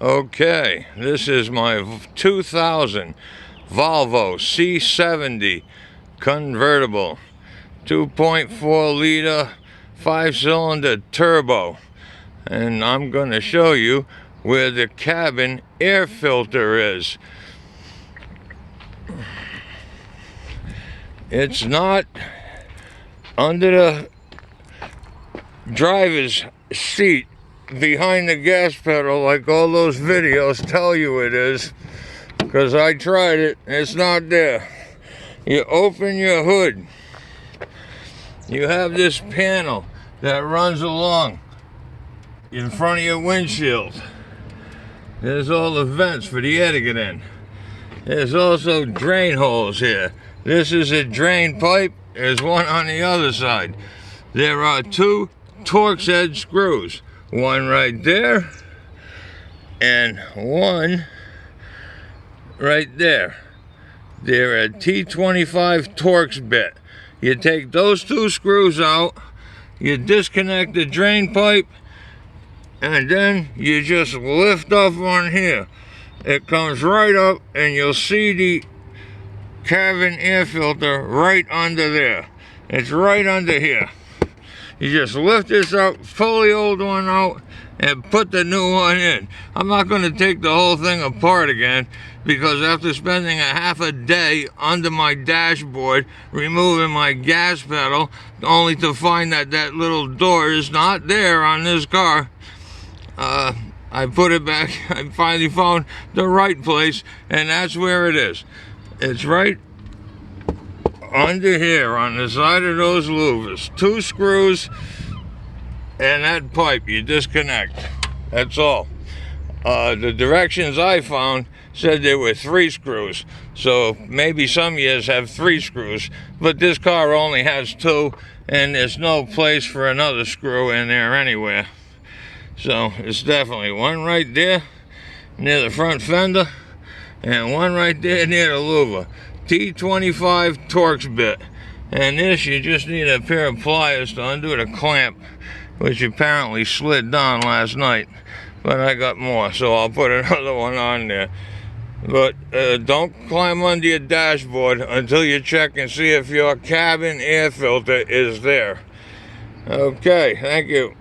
Okay, this is my 2000 Volvo C70 Convertible 2.4 liter 5-cylinder turbo, and I'm going to show you where the cabin air filter is. It's not under the driver's seat behind the gas pedal like all those videos tell you it is, because I tried it. It's not there. You open your hood, you have this panel that runs along in front of your windshield. There's all the vents for the air to get in. There's also drain holes here. This is a drain pipe. There's one on the other side. There are two Torx head screws. One right there and one right there. They're a T25 Torx bit. You take those two screws out, you disconnect the drain pipe, and then you just lift off on here. It comes right up and you'll see the cabin air filter right under there. It's right under here. You just lift this up, pull the old one out, and put the new one in. I'm not going to take the whole thing apart again, because after spending a half a day under my dashboard removing my gas pedal, only to find that that little door is not there on this car, I put it back. I finally found the right place, and that's where it is. It's right under here on the side of those louvers. Two screws and that pipe you disconnect. That's all. The directions I found said there were 3 screws, so maybe some years have 3 screws, but this car only has 2, and there's no place for another screw in there anywhere. So it's definitely one right there near the front fender and one right there near the louver. T25 Torx bit. And this, you just need a pair of pliers to undo the clamp, which apparently slid down last night, but I got more, so I'll put another one on there. But don't climb under your dashboard until you check and see if your cabin air filter is there. Okay, thank you.